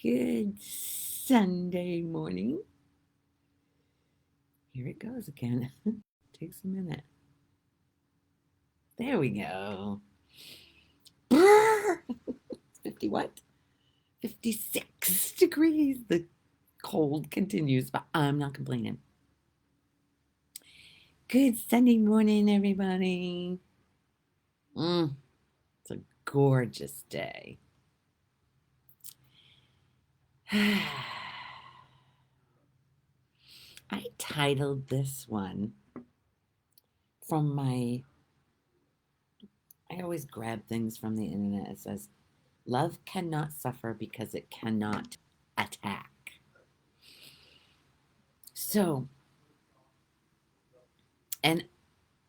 Good Sunday morning. Here it goes again. Takes a minute. There we go. Brrr! 50 what? 56 degrees. The cold continues, but I'm not complaining. Good Sunday morning, everybody. It's a gorgeous day. I titled this one from I always grab things from the internet. It says, Love cannot suffer because it cannot attack. So, and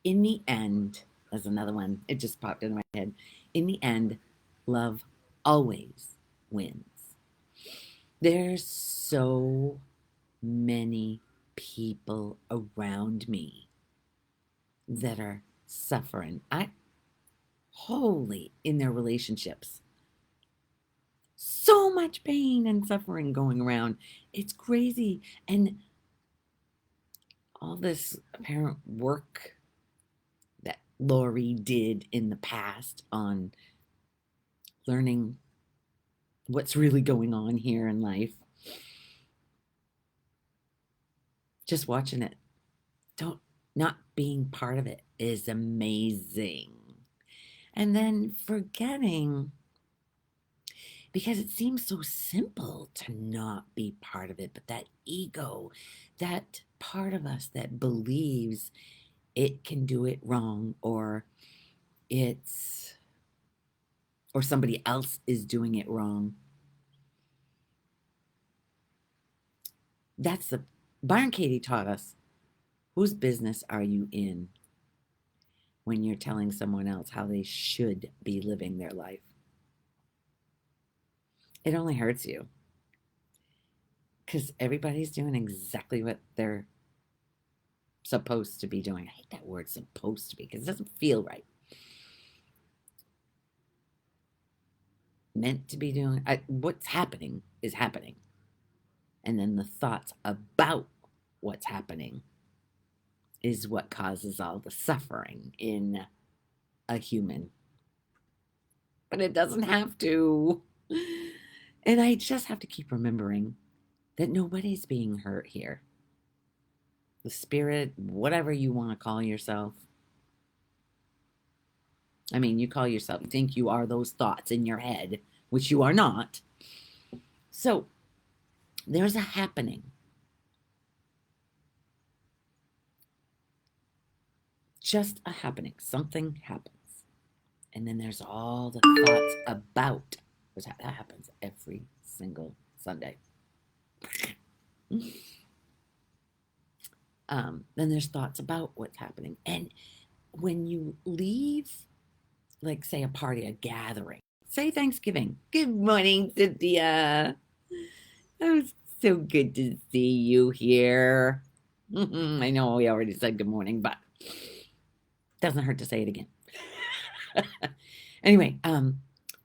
in the end, there's another one, it just popped in my head. In the end, love always wins. There's so many people around me that are suffering. Holy, in their relationships. So much pain and suffering going around. It's crazy. And all this apparent work that Lori did in the past on learning what's really going on here in life. Just watching it, not being part of it is amazing. And then forgetting, because it seems so simple to not be part of it, but that ego, that part of us that believes it can do it wrong, or somebody else is doing it wrong. That's the Byron Katie taught us, whose business are you in when you're telling someone else how they should be living their life? It only hurts you, because everybody's doing exactly what they're supposed to be doing. I hate that word supposed to be, because it doesn't feel right. Meant to be doing, what's happening is happening. And then the thoughts about what's happening is what causes all the suffering in a human. But it doesn't have to. And I just have to keep remembering that nobody's being hurt here. The spirit, whatever you want to call yourself. I mean, you think you are those thoughts in your head, which you are not. So there's a happening. Just a happening. Something happens. And then there's all the thoughts about what happens every single Sunday. Then there's thoughts about what's happening. And when you leave, like, say, a party, a gathering, say Thanksgiving. Good morning, Cynthia. It was so good to see you here. I know we already said good morning, but doesn't hurt to say it again. Anyway,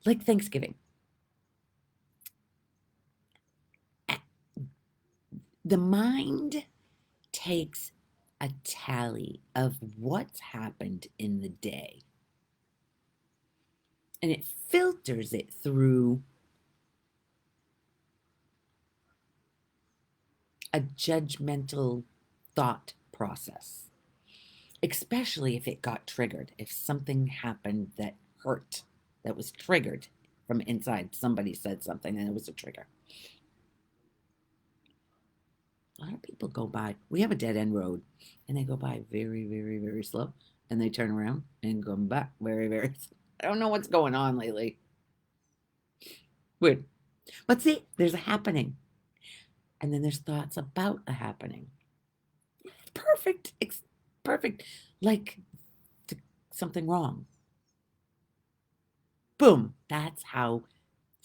like Thanksgiving. The mind takes a tally of what's happened in the day, and it filters it through a judgmental thought process, especially if it got triggered, if something happened that hurt, that was triggered from inside. Somebody said something and it was a trigger. A lot of people go by. We have a dead end road, and they go by very, very, very slow, and they turn around and go back very, very. I don't know what's going on lately. Weird. But see, there's a happening, and then there's thoughts about a happening. Perfect. It's perfect. Like something wrong. Boom. That's how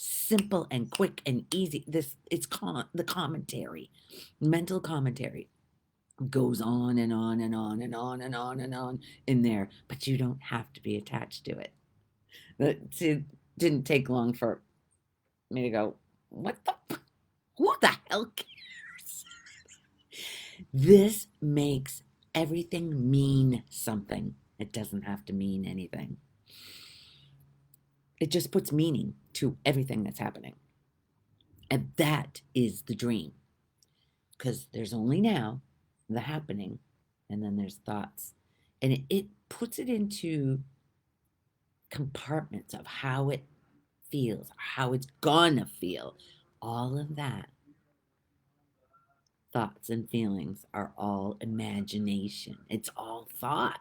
simple and quick and easy it's the commentary, mental commentary goes on and on and on and on and on and on in there, but you don't have to be attached to it. It didn't take long for me to go, What the? Who the hell cares? This makes everything mean something. It doesn't have to mean anything. It just puts meaning to everything that's happening. And that is the dream. Because there's only now, the happening, and then there's thoughts. And it puts it into compartments of how it feels, how it's gonna feel. All of that, thoughts and feelings, are all imagination. It's all thought.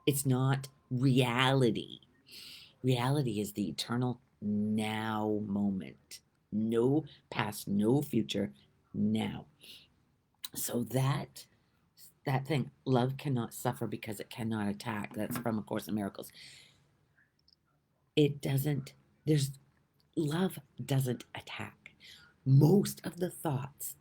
It's not reality. Reality is the eternal now moment. No past, no future, now. So that thing, love cannot suffer because it cannot attack. That's from A Course in Miracles. It doesn't, there's, love doesn't attack. Most of the thoughts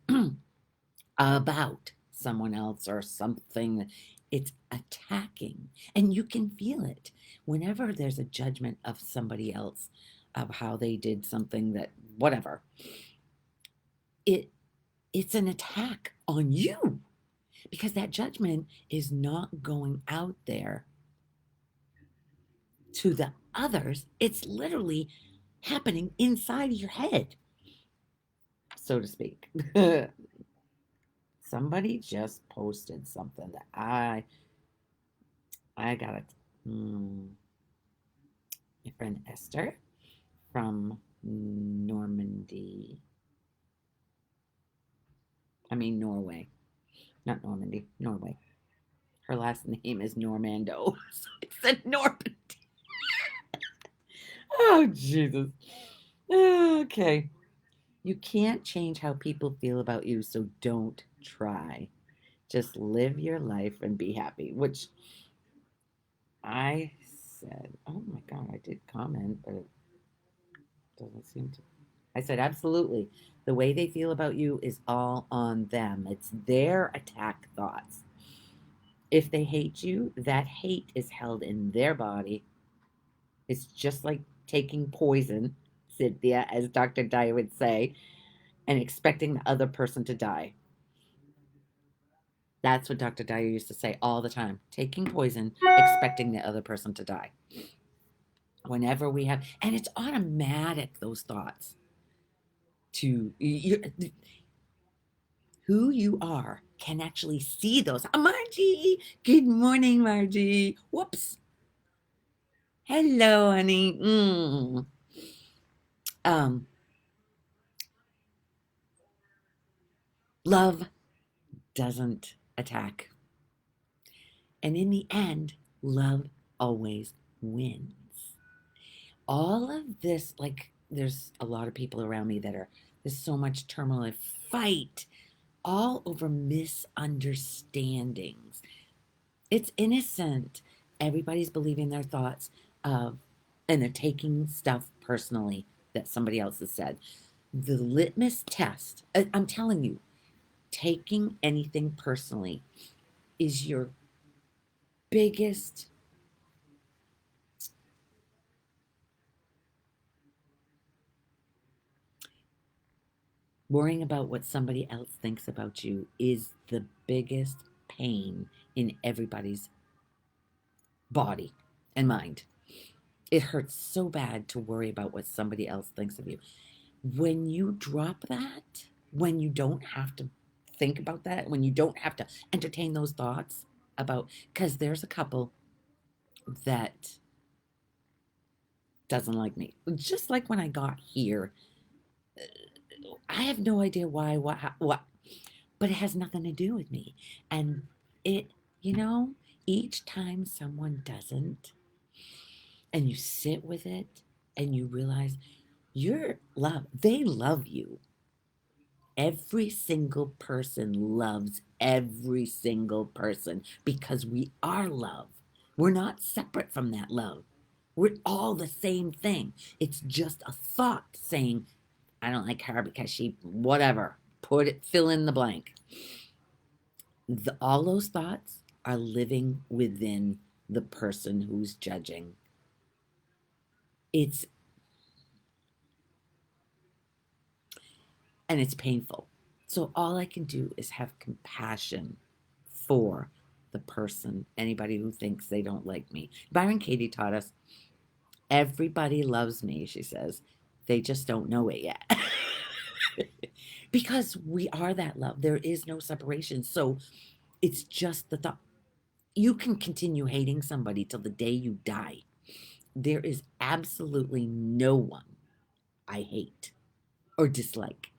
about someone else or something, it's attacking. And you can feel it. Whenever there's a judgment of somebody else, of how they did something that, whatever, it's an attack on you. Because that judgment is not going out there to the others. It's literally happening inside of your head, so to speak. Somebody just posted something that I got it. My friend Esther from Normandy. I mean Norway. Not Normandy, Norway. Her last name is Normando. So I said Normandy. Oh, Jesus. Okay. You can't change how people feel about you, so don't try. Just live your life and be happy, which I said, oh my God, I did comment, but it doesn't seem to. I said, absolutely. The way they feel about you is all on them. It's their attack thoughts. If they hate you, that hate is held in their body. It's just like taking poison, Cynthia, as Dr. Dyer would say, and expecting the other person to die. That's what Dr. Dyer used to say all the time. Taking poison, expecting the other person to die. Whenever we have, and it's automatic, those thoughts. Who you are can actually see those. Margie, good morning, Margie. Whoops. Hello, honey. Um, love doesn't attack. And in the end, love always wins. All of this, like, there's a lot of people around me that are, there's so much turmoil, fight, all over misunderstandings. It's innocent. Everybody's believing their thoughts of, and they're taking stuff personally that somebody else has said. The litmus test, I'm telling you, taking anything personally is your biggest worrying about what somebody else thinks about you is the biggest pain in everybody's body and mind. It hurts so bad to worry about what somebody else thinks of you. When you drop that, when you don't have to think about that, when you don't have to entertain those thoughts about, because there's a couple that doesn't like me. Just like when I got here, I have no idea why, what, but it has nothing to do with me. And it, you know, each time someone doesn't, and you sit with it and you realize you're loved, they love you. Every single person loves every single person because we are love. We're not separate from that love. We're all the same thing. It's just a thought saying, I don't like her because she, whatever, put it, fill in the blank. All those thoughts are living within the person who's judging. It's and it's painful. So all I can do is have compassion for the person, anybody who thinks they don't like me. Byron Katie taught us everybody loves me, she says. They just don't know it yet. Because we are that love. There is no separation. So it's just the thought. You can continue hating somebody till the day you die. There is absolutely no one I hate or dislike.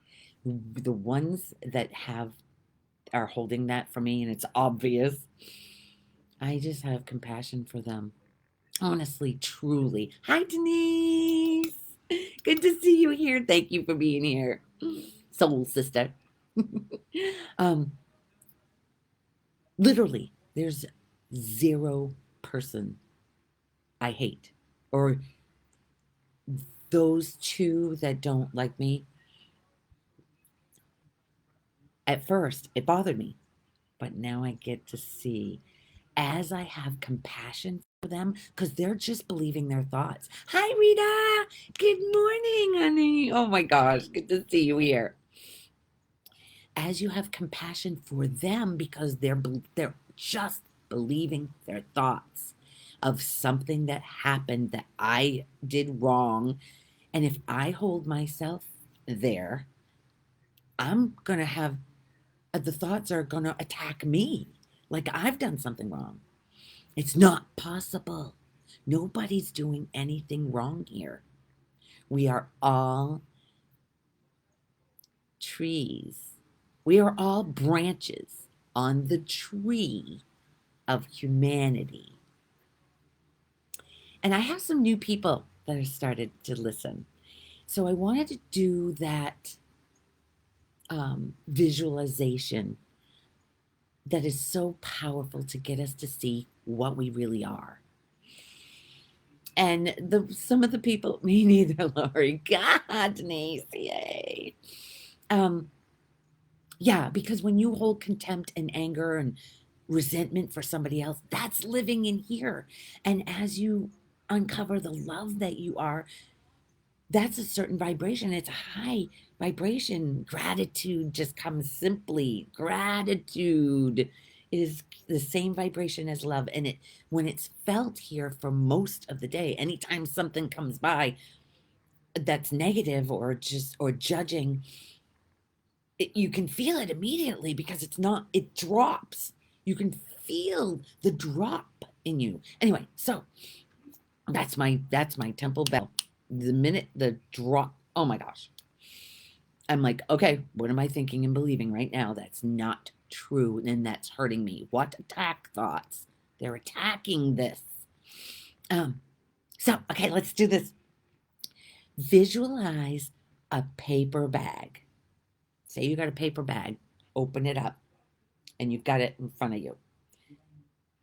The ones that are holding that for me and it's obvious, I just have compassion for them. Honestly, truly. Hi, Denise. Good to see you here. Thank you for being here. Soul sister. um, Literally, there's zero person I hate. Or those two that don't like me. At first, it bothered me. But now I get to see as I have compassion for them, because they're just believing their thoughts. Hi, Rita. Good morning, honey. Oh my gosh, good to see you here. As you have compassion for them, because they're just believing their thoughts of something that happened that I did wrong, and if I hold myself there, I'm gonna have the thoughts are gonna attack me like I've done something wrong. It's not possible. Nobody's doing anything wrong here. We are all trees. We are all branches on the tree of humanity. And I have some new people that have started to listen. So I wanted to do that visualization that is so powerful to get us to see what we really are. And some of the people, me neither, Lori. God, Denise, yay. Um, yeah, because when you hold contempt and anger and resentment for somebody else, that's living in here. And as you uncover the love that you are, that's a certain vibration. It's a high vibration. Gratitude just comes simply. Gratitude is the same vibration as love. And when it's felt here for most of the day, anytime something comes by that's negative or judging, you can feel it immediately because it drops. You can feel the drop in you. Anyway, so that's my temple bell. The minute the drop, oh my gosh. I'm like, okay, what am I thinking and believing right now that's not true and that's hurting me? What attack thoughts? They're attacking this. So okay, let's do this. Visualize a paper bag. Say you got a paper bag, open it up, and you've got it in front of you.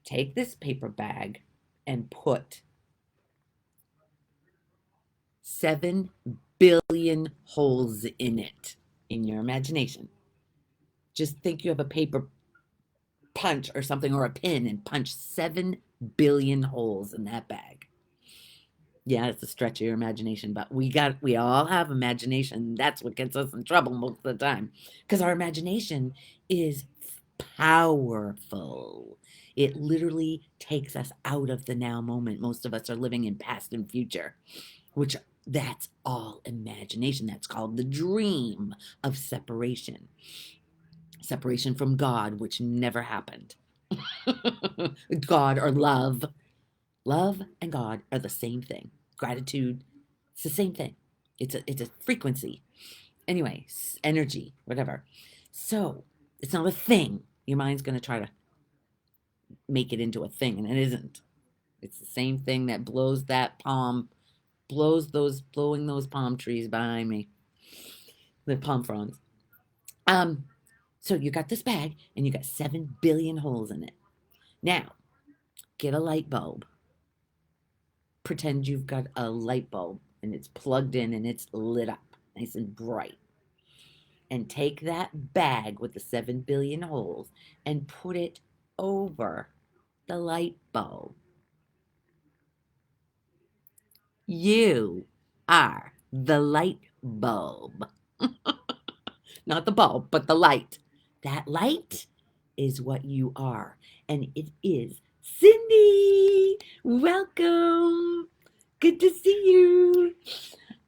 Take this paper bag and put 7 billion holes in it in your imagination. Just think you have a paper punch or something or a pin and punch 7 billion holes in that bag. Yeah, it's a stretch of your imagination, but we all have imagination. That's what gets us in trouble most of the time because our imagination is powerful. It literally takes us out of the now moment. Most of us are living in past and future, which that's all imagination. That's called the dream of separation. Separation from God, which never happened. God or love. Love and God are the same thing. Gratitude, it's the same thing. It's a frequency. Anyway, energy, whatever. So it's not a thing. Your mind's going to try to make it into a thing, and it isn't. It's the same thing that blowing those palm trees behind me, the palm fronds. So you got this bag, and you got 7 billion holes in it. Now, get a light bulb. Pretend you've got a light bulb, and it's plugged in, and it's lit up, nice and bright. And take that bag with the 7 billion holes and put it over the light bulb. You are the light bulb. not the bulb, but the light. That light is what you are. And it is Cindy. Welcome. Good to see you.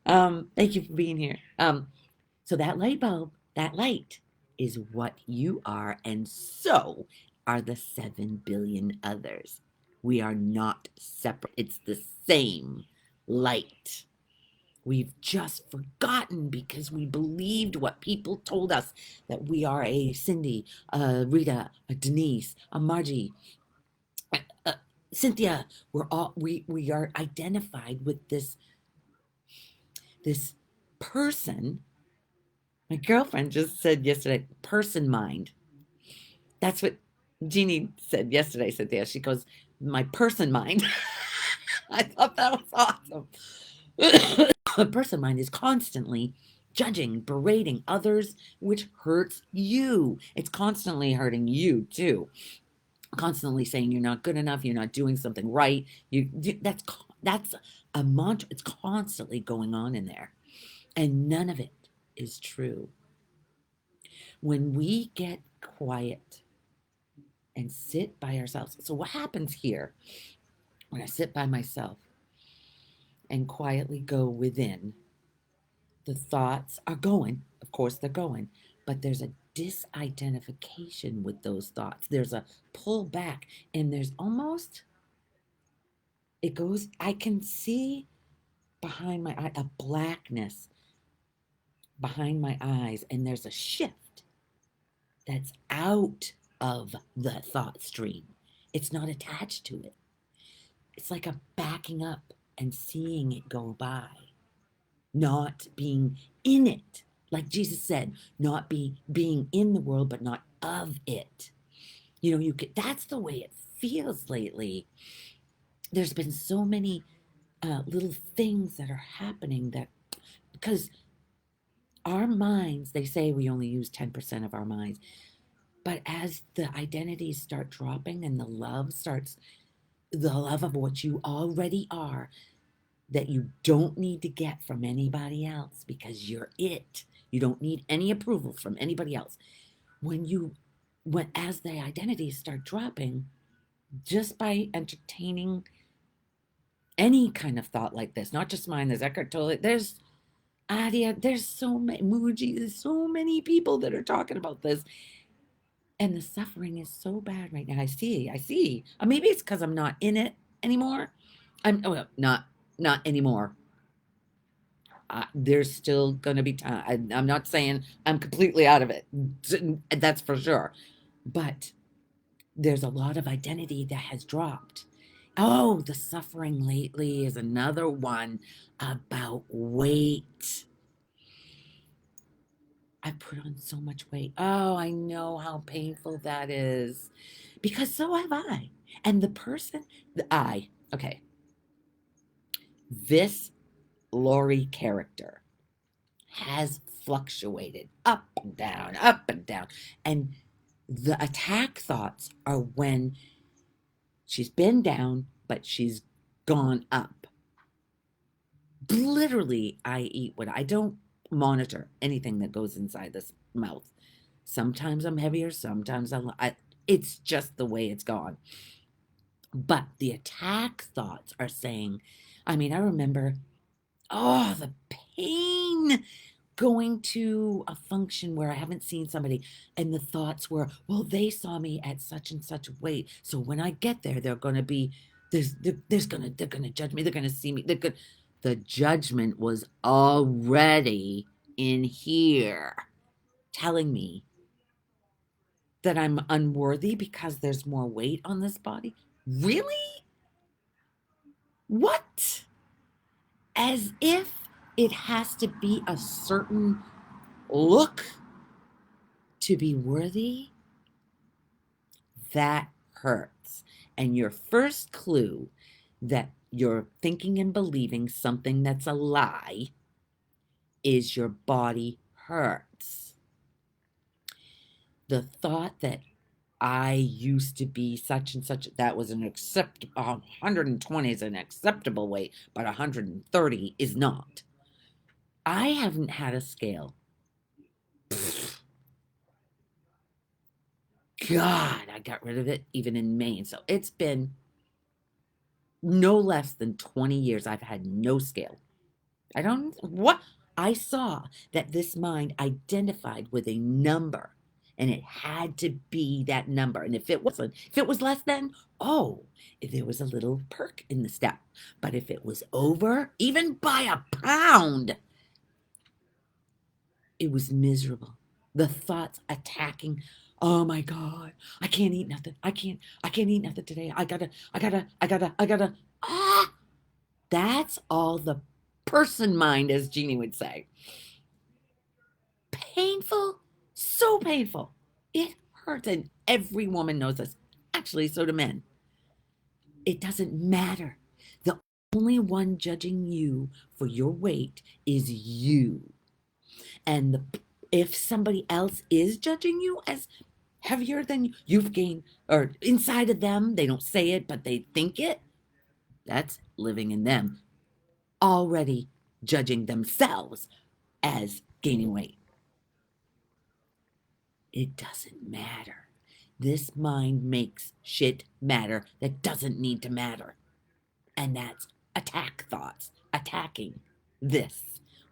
Thank you for being here. So that light bulb, that light is what you are, and so are the 7 billion others. We are not separate. It's the same light. We've just forgotten because we believed what people told us that we are a Cindy, a Rita, a Denise, a Margie, a Cynthia. We are identified with this person. My girlfriend just said yesterday, person mind. That's what Jeannie said yesterday, Cynthia. She goes, my person mind. I thought that was awesome. A person mind is constantly judging, berating others, which hurts you. It's constantly hurting you too. Constantly saying you're not good enough, you're not doing something right. That's a mantra. It's constantly going on in there, and none of it is true. When we get quiet and sit by ourselves. So what happens here when I sit by myself and quietly go within? The thoughts are going, of course they're going, but there's a disidentification with those thoughts. There's a pull back, and there's almost, it goes, I can see behind my eye a blackness behind my eyes, and there's a shift that's out of the thought stream. It's not attached to it. It's like a backing up and seeing it go by, not being in it. Like Jesus said, not being in the world, but not of it. That's the way it feels lately. There's been so many little things that are happening that, because our minds, they say we only use 10% of our minds. But as the identities start dropping and the love of what you already are, that you don't need to get from anybody else because you're it. You don't need any approval from anybody else. As the identities start dropping, just by entertaining any kind of thought like this, not just mine, there's Eckhart Tolle, there's Adia, there's so many, Muji, there's so many people that are talking about this. And the suffering is so bad right now. I see. Maybe it's because I'm not in it anymore. Not anymore. There's still going to be time. I'm not saying I'm completely out of it. That's for sure. But there's a lot of identity that has dropped. Oh, the suffering lately is another one about weight. I put on so much weight. Oh, I know how painful that is. Because so have I. And okay. This Lori character has fluctuated up and down, up and down. And the attack thoughts are when she's been down, but she's gone up. Literally, I don't monitor anything that goes inside this mouth. Sometimes I'm heavier, sometimes it's just the way it's gone. But the attack thoughts are saying, I remember, the pain going to a function where I haven't seen somebody, and the thoughts were, well, they saw me at such and such weight, so when I get there, they're gonna judge me, they're gonna see me, the judgment was already in here, telling me that I'm unworthy because there's more weight on this body. Really? What? As if it has to be a certain look to be worthy? That hurts. And your first clue that you're thinking and believing something that's a lie is your body hurts. The thought that I used to be such and such, that was 120 is an acceptable weight, but 130 is not. I haven't had a scale God, I got rid of it even in Maine. So it's been no less than 20 years I've had no scale. I don't, what? I saw that this mind identified with a number and it had to be that number. And if it wasn't, if it was less than, oh, if there was a little perk in the step. But if it was over, even by a pound, it was miserable. The thoughts attacking. Oh my God, I can't eat nothing. I can't eat nothing today. I gotta. Ah, that's all the person mind, as Jeannie would say. Painful, so painful. It hurts, and every woman knows this. Actually, so do men. It doesn't matter. The only one judging you for your weight is you. And if somebody else is judging you as heavier than you've gained, or inside of them, they don't say it, but they think it, that's living in them, already judging themselves as gaining weight. It doesn't matter. This mind makes shit matter that doesn't need to matter. And that's attack thoughts, attacking this,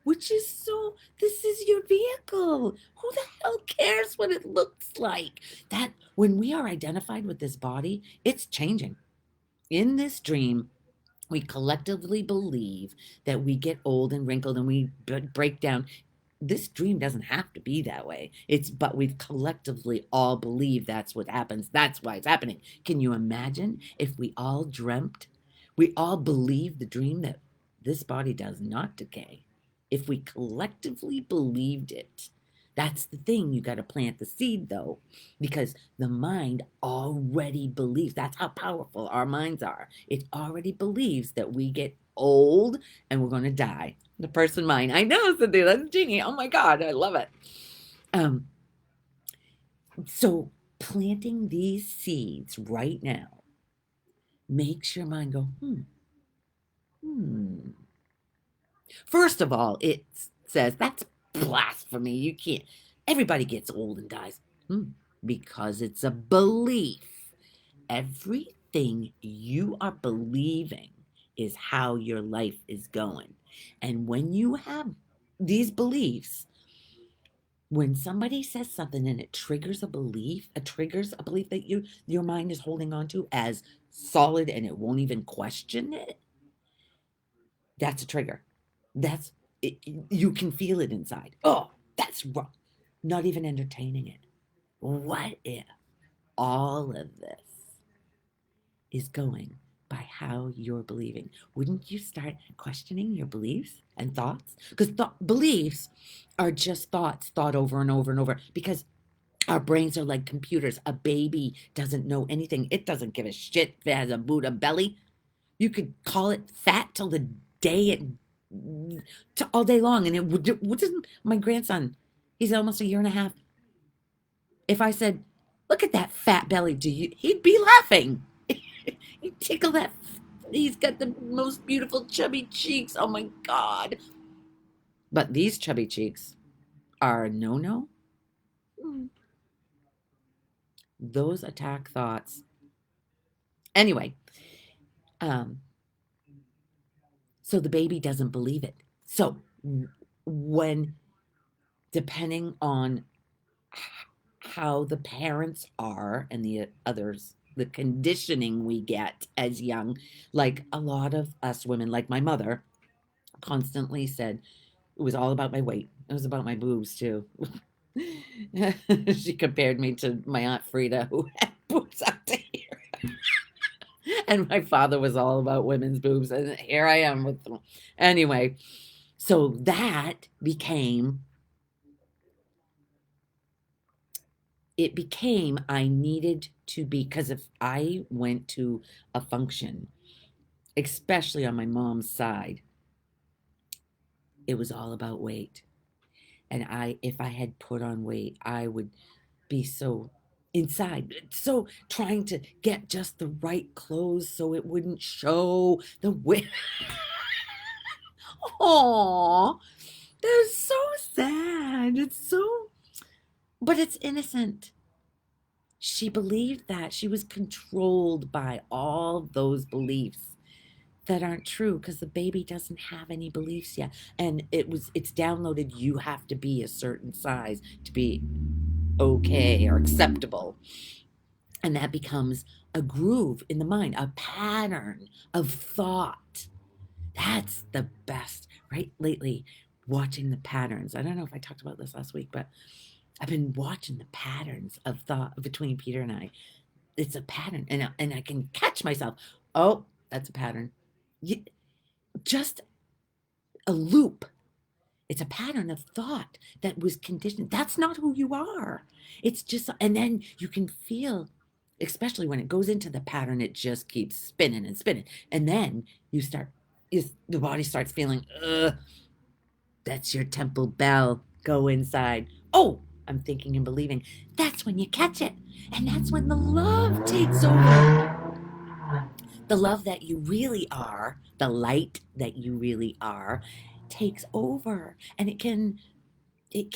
which is so, this is your vehicle. Who the hell cares what it looks like? That when we are identified with this body, it's changing. In this dream, we collectively believe that we get old and wrinkled and we break down. This dream doesn't have to be that way. But we've collectively all believe that's what happens. That's why it's happening. Can you imagine if we all dreamt, we all believed the dream that this body does not decay? If we collectively believed it, that's the thing. You got to plant the seed though, because the mind already believes. That's how powerful our minds are. It already believes that we get old and we're going to die. The person mind. I know, Cynthia, that's Jeannie. Oh my God, I love it. So planting these seeds right now makes your mind go, hmm. First of all, it says that's blasphemy. You can't. Everybody gets old and dies. Because it's a belief. Everything you are believing is how your life is going. And when you have these beliefs, when somebody says something and it triggers a belief, that your mind is holding on to as solid and it won't even question it, that's a trigger. That's it, you can feel it inside. Oh, that's wrong. Not even entertaining it. What if all of this is going by how you're believing? Wouldn't you start questioning your beliefs and thoughts? Because beliefs are just thoughts thought over and over and over, because our brains are like computers. A baby doesn't know anything. It doesn't give a shit if it has a Buddha belly. You could call it fat till the day it, all day long, and it would. My grandson, he's almost a year and a half. If I said, "Look at that fat belly," he'd be laughing. He'd tickle that. He's got the most beautiful chubby cheeks. Oh my God! But these chubby cheeks are a no-no. Those attack thoughts. Anyway, so the baby doesn't believe it. So when, depending on how the parents are and the others, the conditioning we get as young, like a lot of us women, like my mother, constantly said it was all about my weight. It was about my boobs too. She compared me to my Aunt Frida, who had boobs up to here. And my father was all about women's boobs, and here I am with them. Anyway, so that became I needed to be, because if I went to a function, especially on my mom's side, it was all about weight. And if I had put on weight, I would be so inside, so trying to get just the right clothes so it wouldn't show the weight. Aw, that's so sad. But it's innocent. She believed that. She was controlled by all those beliefs that aren't true because the baby doesn't have any beliefs yet. And it's downloaded, you have to be a certain size to be okay or acceptable. And that becomes a groove in the mind, a pattern of thought. That's the best, right? Lately, watching the patterns. I don't know if I talked about this last week, but I've been watching the patterns of thought between Peter and I. It's a pattern, and I can catch myself. Oh, that's a pattern. You, just a loop. It's a pattern of thought that was conditioned. That's not who you are. It's just, and then you can feel, especially when it goes into the pattern, it just keeps spinning and spinning. And then the body starts feeling, that's your temple bell. Go inside. Oh, I'm thinking and believing. That's when you catch it. And that's when the love takes over. The love that you really are, the light that you really are, takes over. And it can, it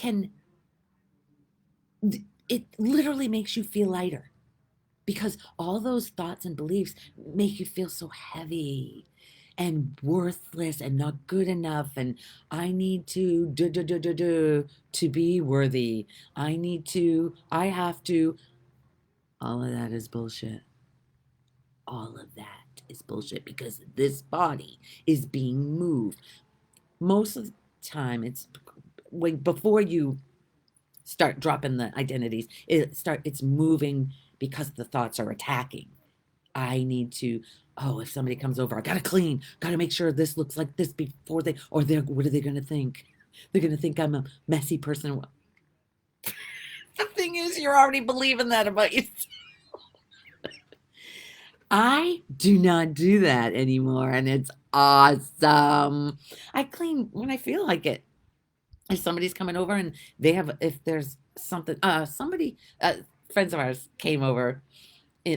literally makes you feel lighter because all those thoughts and beliefs make you feel so heavy and worthless and not good enough, and I need to to be worthy. I have to. All of that is bullshit. All of that is bullshit because this body is being moved. Most of the time, it's before you start dropping the identities. It's moving because the thoughts are attacking. I need to, oh, if somebody comes over, I gotta clean, gotta make sure this looks like this before what are they gonna think? They're gonna think I'm a messy person. The thing is, you're already believing that about yourself. I do not do that anymore, and it's awesome. I clean when I feel like it. If somebody's coming over and if there's something, friends of ours came over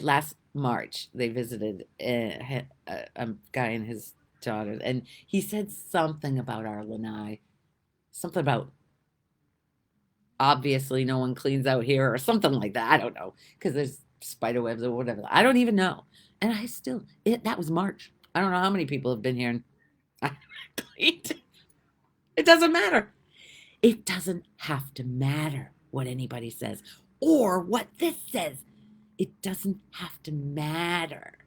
last March. They visited a guy and his daughter, and he said something about our lanai, something about obviously no one cleans out here or something like that. I don't know because there's spider webs or whatever. I don't even know. And that was March. I don't know how many people have been here and I cleaned. It doesn't matter. It doesn't have to matter what anybody says or what this says. It doesn't have to matter.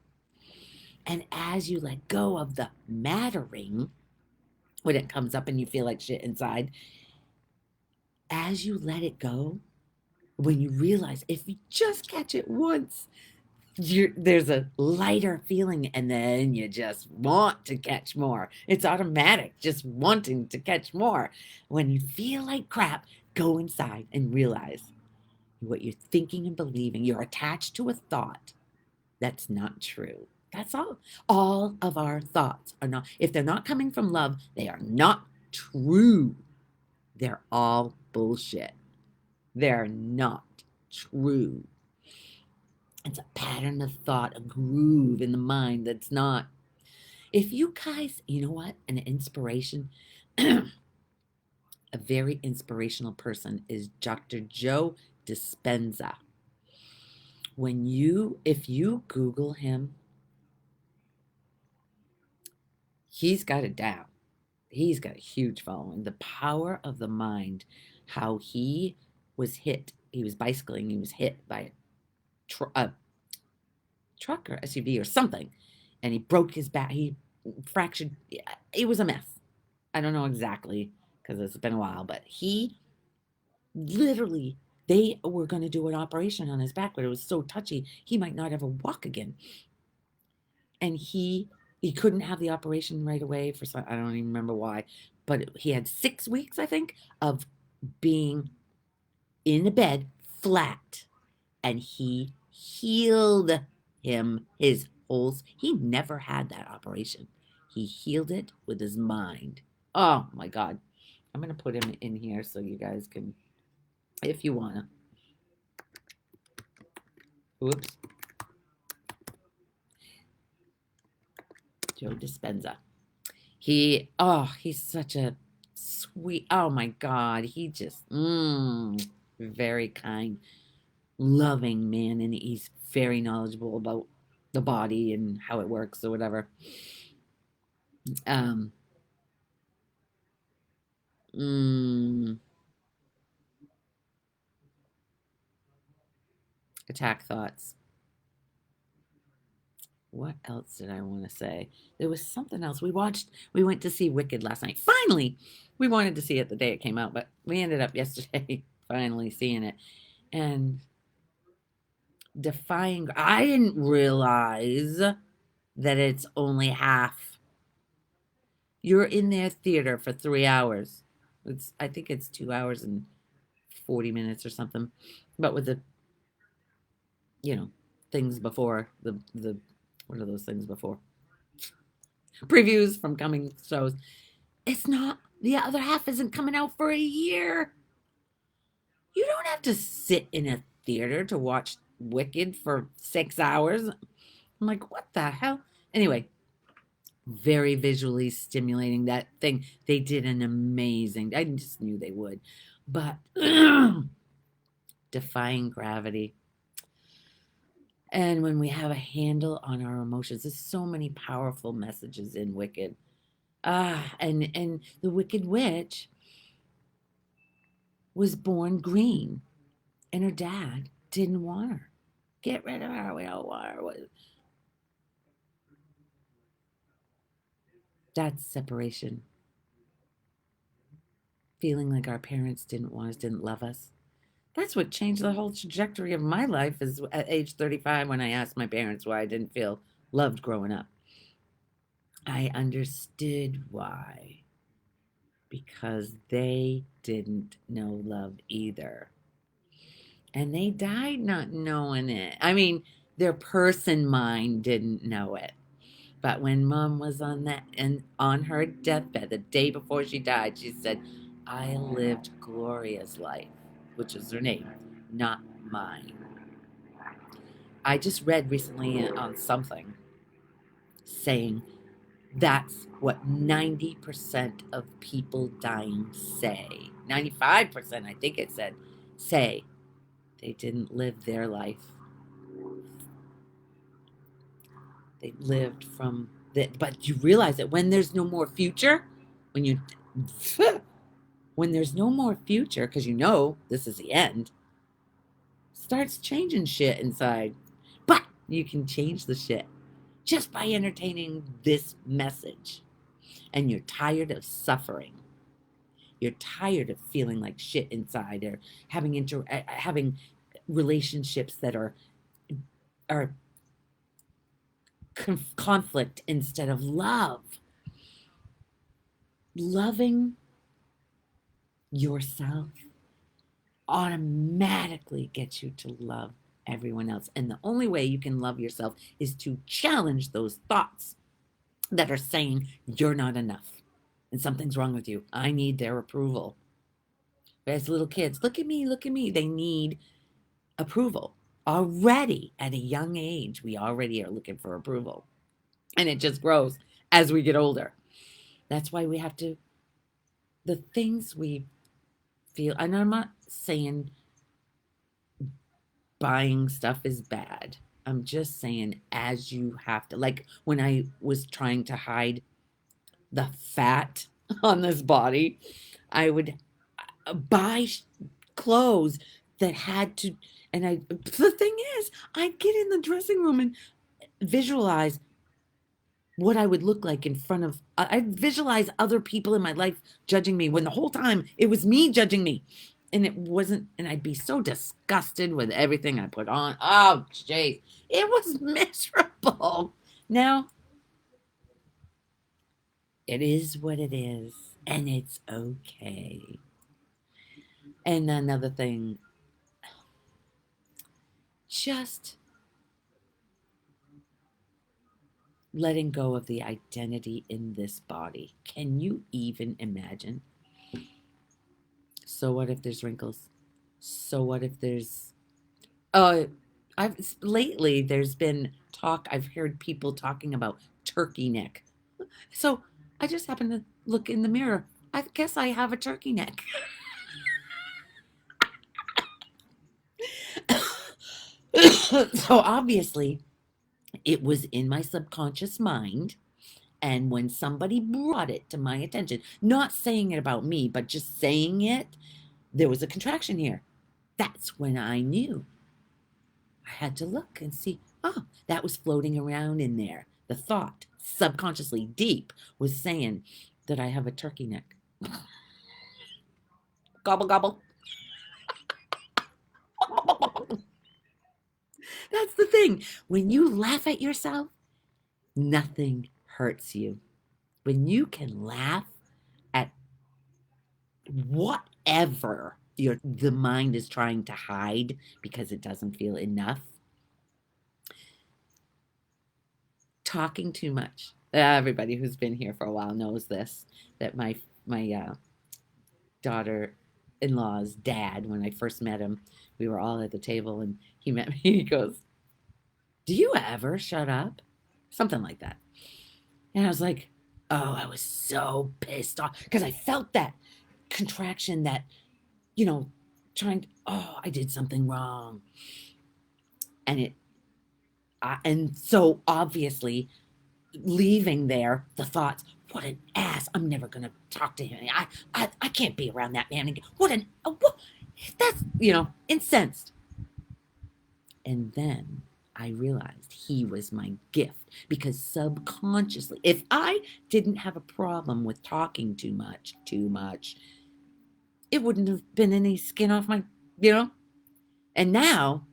And as you let go of the mattering, when it comes up and you feel like shit inside, as you let it go, when you realize if you just catch it once, there's a lighter feeling, and then you just want to catch more. It's automatic, just wanting to catch more. When you feel like crap, go inside and realize what you're thinking and believing. You're attached to a thought that's not true. That's all. All of our thoughts are not, if they're not coming from love, they are not true. They're all bullshit. They're not true. It's a pattern of thought, a groove in the mind that's not. If you guys, you know what? An inspiration, a very inspirational person is Dr. Joe Dispenza. If you Google him, he's got it down. He's got a huge following. The power of the mind, how he was hit. He was bicycling. He was hit by a truck or SUV or something, and he broke his back. He fractured. It was a mess. I don't know exactly because it's been a while, but he literally, they were going to do an operation on his back, but it was so touchy he might not ever walk again. And he couldn't have the operation right away for some, I don't even remember why, but he had 6 weeks, I think, of being in a bed flat, and he healed his whole. He never had that operation. He healed it with his mind. Oh my God. I'm going to put him in here so you guys can, if you want to. Oops. Joe Dispenza. He's such a sweet, oh my God. He just, very kind. loving man, and he's very knowledgeable about the body and how it works or whatever. Um, mm, Attack thoughts. What else did I want to say? There was something else. We went to see Wicked last night. Finally! We wanted to see it the day it came out, but we ended up yesterday finally seeing it. And I didn't realize that it's only half. You're in their theater for 3 hours. I think it's 2 hours and 40 minutes or something. But with the, you know, things before the what are those things before? Previews from coming shows. It's not, the other half isn't coming out for a year. You don't have to sit in a theater to watch Wicked for 6 hours. I'm like, what the hell? Anyway, very visually stimulating. That thing, they did an amazing, I just knew they would. But defying gravity. And when we have a handle on our emotions, there's so many powerful messages in Wicked. And the Wicked Witch was born green, and her dad didn't want her. Get rid of her. We don't want her. That's separation. Feeling like our parents didn't want us, didn't love us. That's what changed the whole trajectory of my life. Is at age 35 when I asked my parents why I didn't feel loved growing up. I understood why. Because they didn't know love either. And they died not knowing it. I mean, their person mind didn't know it. But when mom was on her deathbed the day before she died, she said, I lived Gloria's life, which is her name, not mine. I just read recently on something saying that's what 90% of people dying say. 95%, I think it said, say they didn't live their life. They lived from that. But you realize that when there's no more future, when you, when there's no more future, because you know this is the end, starts changing shit inside. But you can change the shit just by entertaining this message. And you're tired of suffering. You're tired of feeling like shit inside, or having relationships that are conflict instead of love. Loving yourself automatically gets you to love everyone else. And the only way you can love yourself is to challenge those thoughts that are saying you're not enough and something's wrong with you. I need their approval. As little kids, look at me, look at me. They need approval. Already at a young age, we already are looking for approval. And it just grows as we get older. That's why we have to, the things we feel, and I'm not saying buying stuff is bad. I'm just saying, as you have to, like when I was trying to hide the fat on this body, I would buy clothes that had to, and the thing is, I'd get in the dressing room and visualize what I would look like in front of, I'd visualize other people in my life judging me when the whole time it was me judging me. And it wasn't, and I'd be so disgusted with everything I put on. Oh, jeez. It was miserable. Now, it is what it is, and it's okay. And another thing, just letting go of the identity in this body. Can you even imagine? So what if there's wrinkles? So what if there's I've lately there's been talk, I've heard people talking about turkey neck. So I just happened to look in the mirror. I guess I have a turkey neck. So obviously, it was in my subconscious mind. And when somebody brought it to my attention, not saying it about me, but just saying it, there was a contraction here. That's when I knew. I had to look and see, oh, that was floating around in there. The thought, subconsciously deep, was saying that I have a turkey neck. Gobble, gobble. That's the thing. When you laugh at yourself, nothing hurts you. When you can laugh at whatever the mind is trying to hide because it doesn't feel enough, talking too much. Everybody who's been here for a while knows this. That my daughter-in-law's dad, when I first met him, we were all at the table, and he met me. He goes, "Do you ever shut up?" Something like that. And I was like, "Oh, I was so pissed off because I felt that contraction, that you know, trying. Oh, I did something wrong, and and so obviously leaving there, the thoughts, what an ass. I'm never going to talk to him. I can't be around that man again. That's, incensed. And then I realized he was my gift because subconsciously, if I didn't have a problem with talking too much, it wouldn't have been any skin off my, you know? And now,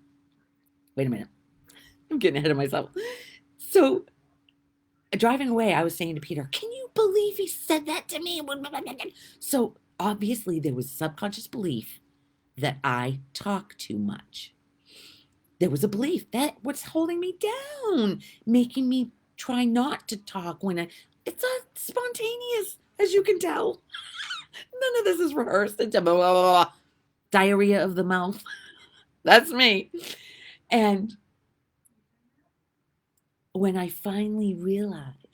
wait a minute, I'm getting ahead of myself. So driving away, I was saying to Peter, can you believe he said that to me? So obviously, there was subconscious belief that I talk too much. There was a belief that was holding me down, making me try not to talk it's not spontaneous, as you can tell. None of this is rehearsed. It's blah, blah, blah, blah. Diarrhea of the mouth. That's me. And when I finally realized,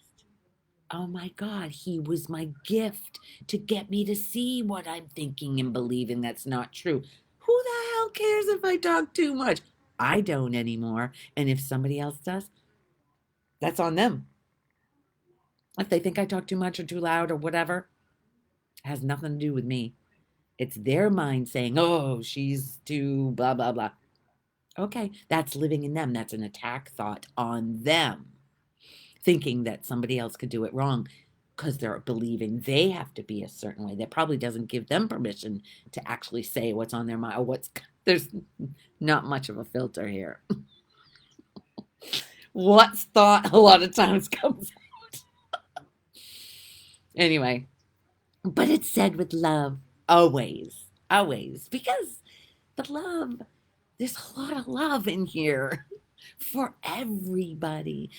oh my God, he was my gift to get me to see what I'm thinking and believing that's not true. Who the hell cares if I talk too much? I don't anymore. And if somebody else does, that's on them. If they think I talk too much or too loud or whatever, it has nothing to do with me. It's their mind saying, oh, she's too blah, blah, blah. Okay, that's living in them. That's an attack thought on them, thinking that somebody else could do it wrong because they're believing they have to be a certain way. That probably doesn't give them permission to actually say what's on their mind. There's not much of a filter here. What's thought a lot of times comes out. Anyway, but it's said with love, always, always, because the love, there's a lot of love in here for everybody.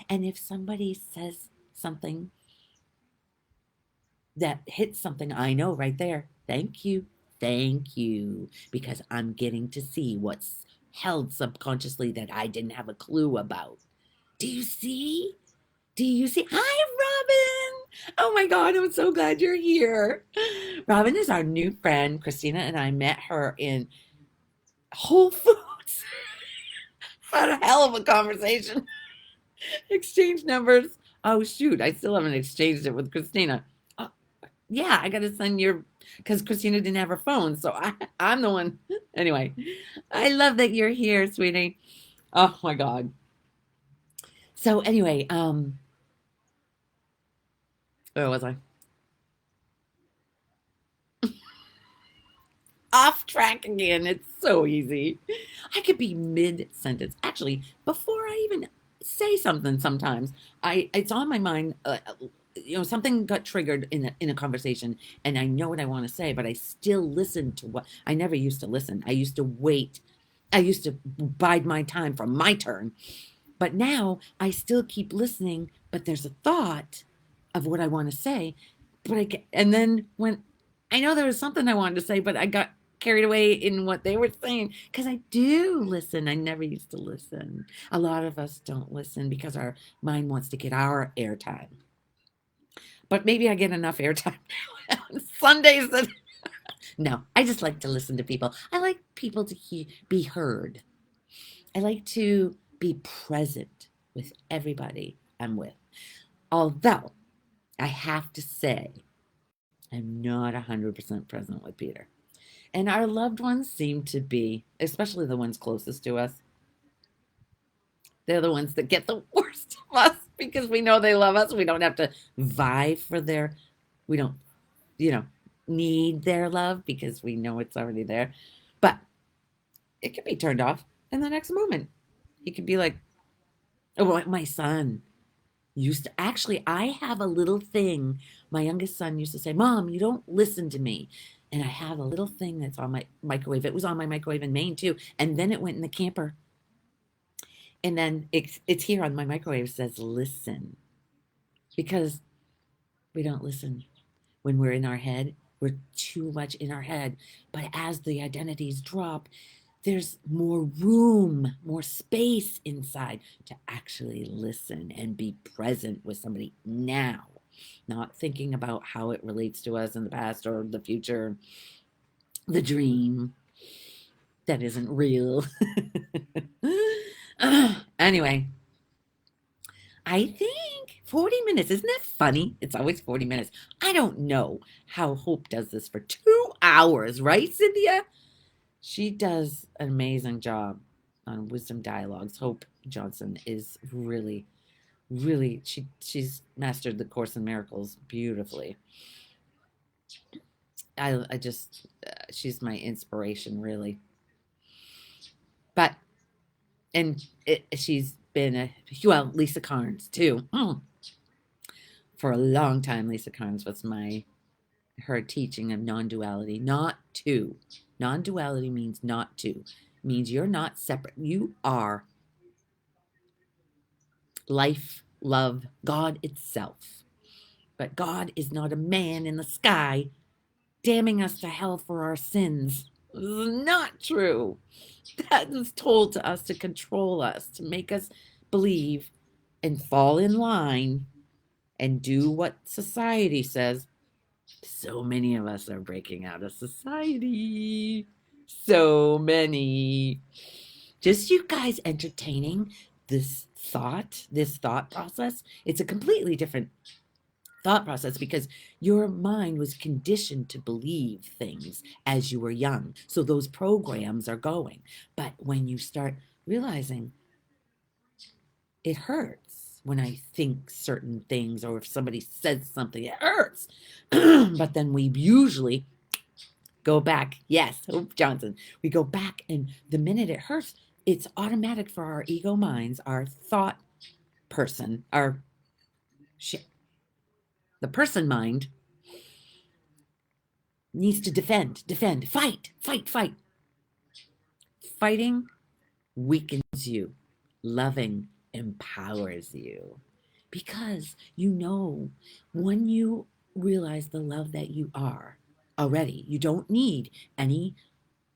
And if somebody says something that hits something, I know right there, thank you, because I'm getting to see what's held subconsciously that I didn't have a clue about. Do you see? Hi, Robin. Oh my God, I'm so glad you're here. Robin is our new friend. Christina and I met her in Whole Foods. Had a hell of a conversation. Exchange numbers. Oh, shoot. I still haven't exchanged it with Christina. Oh, yeah, I got to send because Christina didn't have her phone. So I'm the one. Anyway, I love that you're here, sweetie. Oh my God. So anyway, where was I? Off track again. It's so easy. I could be mid sentence. Actually, before I even say something, sometimes it's on my mind. Something got triggered in a conversation, and I know what I want to say, but I still listen to what I never used to listen. I used to wait. I used to bide my time for my turn. But now I still keep listening, but there's a thought of what I want to say. And then when I know there was something I wanted to say, but I got carried away in what they were saying because I do listen. I never used to listen. A lot of us don't listen because our mind wants to get our airtime. But maybe I get enough airtime now on Sundays that no, I just like to listen to people. I like people to be heard. I like to be present with everybody I'm with. Although I have to say, I'm not 100% present with Peter. And our loved ones seem to be, especially the ones closest to us, they're the ones that get the worst of us because we know they love us. We don't have to vie for their, we don't, you know, need their love because we know it's already there. But it can be turned off in the next moment. He could be like, oh, my son used to actually, I have a little thing. My youngest son used to say, Mom, you don't listen to me. And I have a little thing that's on my microwave. It was on my microwave in Maine too. And then it went in the camper. And then it's here on my microwave. It says, listen. Because we don't listen when we're in our head. We're too much in our head. But as the identities drop, there's more room, more space inside to actually listen and be present with somebody now, not thinking about how it relates to us in the past or the future, the dream that isn't real. Anyway, I think 40 minutes. Isn't that funny? It's always 40 minutes. I don't know how Hope does this for 2 hours, right, Cynthia? She does an amazing job on Wisdom Dialogues. Hope Johnson is really, really, she's mastered the Course in Miracles beautifully. I just, she's my inspiration, really. But, and she's been well, Lisa Carnes too. For a long time, Lisa Carnes was her teaching of non-duality, not two. Non-duality means not two. It means you're not separate. You are life, love, God itself. But God is not a man in the sky damning us to hell for our sins. This is not true. That is told to us to control us, to make us believe and fall in line and do what society says. So many of us are breaking out of society. So many. Just you guys entertaining this thought process. It's a completely different thought process because your mind was conditioned to believe things as you were young. So those programs are going. But when you start realizing it hurts when I think certain things, or if somebody says something, it hurts. But then we usually go back. Yes, Hope Johnson. We go back, and the minute it hurts, it's automatic for our ego minds, our thought person, the person mind needs to defend, fight, fight, fight. Fighting weakens you. Loving empowers you. Because you know, when you realize the love that you are already, you don't need any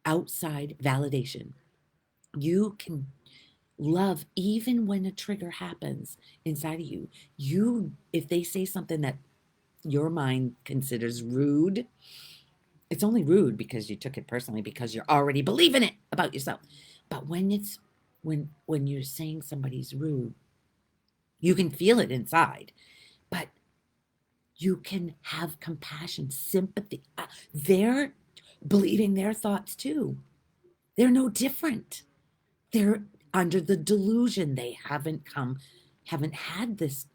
outside validation. You can love even when a trigger happens inside of you. If they say something that your mind considers rude, it's only rude because you took it personally because you're already believing it about yourself. But when you're saying somebody's rude, you can feel it inside, but you can have compassion, sympathy. They're believing their thoughts too. They're no different. They're under the delusion. They haven't had this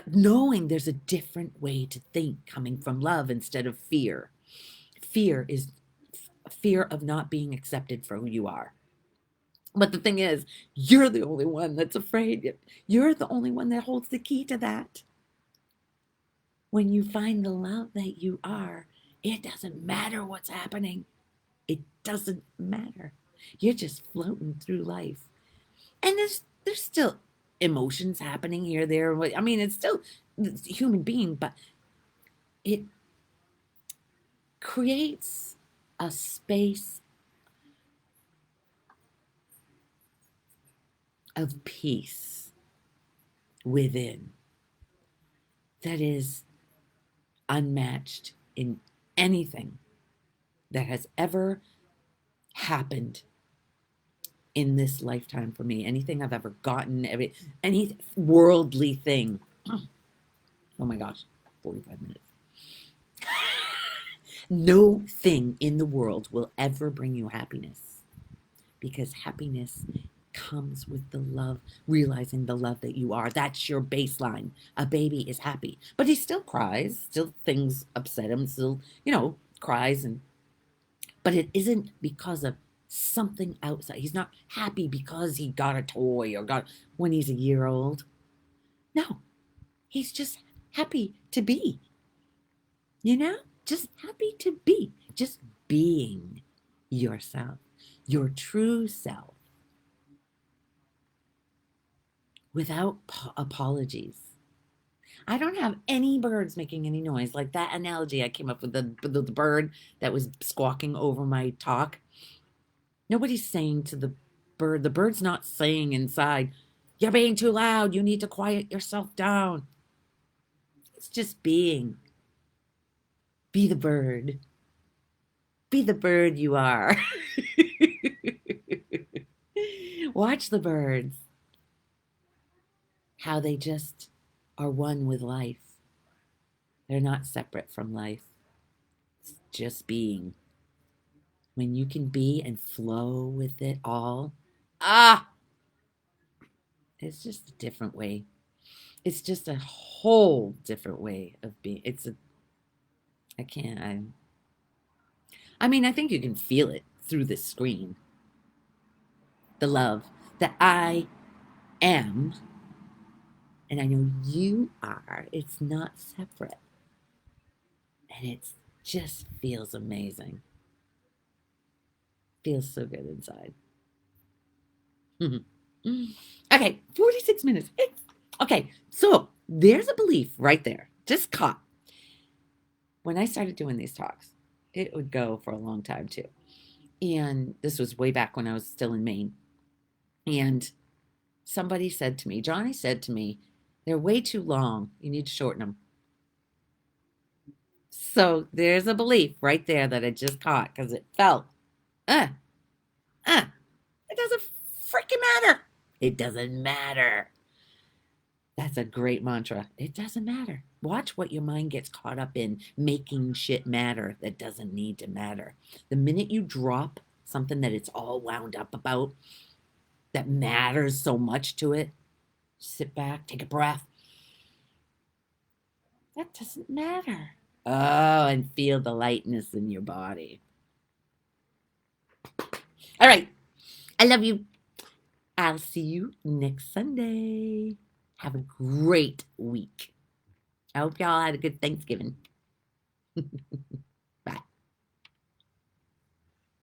knowing there's a different way to think coming from love instead of fear. Fear is fear of not being accepted for who you are. But the thing is, you're the only one that's afraid. You're the only one that holds the key to that. When you find the love that you are, it doesn't matter what's happening. It doesn't matter. You're just floating through life. And there's still emotions happening here, there. I mean, it's still a human being, but it creates a space of peace within that is unmatched in anything that has ever happened in this lifetime for me. Anything I've ever gotten, any worldly thing. Oh my gosh, 45 minutes. No thing in the world will ever bring you happiness, because happiness comes with the love, realizing the love that you are. That's your baseline. A baby is happy, but he still cries, still things upset him, still, cries, but it isn't because of something outside. He's not happy because he got a toy or got when he's a year old. No, he's just happy to be, just happy to be, just being yourself, your true self, without apologies. I don't have any birds making any noise. Like that analogy I came up with, the bird that was squawking over my talk. Nobody's saying to the bird's not saying inside, "You're being too loud, you need to quiet yourself down." It's just being. Be the bird. Be the bird you are. Watch the birds, how they just are one with life. They're not separate from life. It's just being. When you can be and flow with it all, ah, it's just a different way. It's just a whole different way of being. I can't, I mean, I think you can feel it through the screen. The love that I am, and I know you are. It's not separate. And it just feels amazing. Feels so good inside. Okay, 46 minutes. Okay, so there's a belief right there, just caught. When I started doing these talks, it would go for a long time too. And this was way back when I was still in Maine. And somebody said to me, Johnny said to me, "They're way too long. You need to shorten them." So there's a belief right there that I just caught because it felt, uh, it doesn't freaking matter. It doesn't matter. That's a great mantra. It doesn't matter. Watch what your mind gets caught up in, making shit matter that doesn't need to matter. The minute you drop something that it's all wound up about, that matters so much to it, sit back, take a breath. That doesn't matter. Oh, and feel the lightness in your body. All right. I love you. I'll see you next Sunday. Have a great week. I hope y'all had a good Thanksgiving.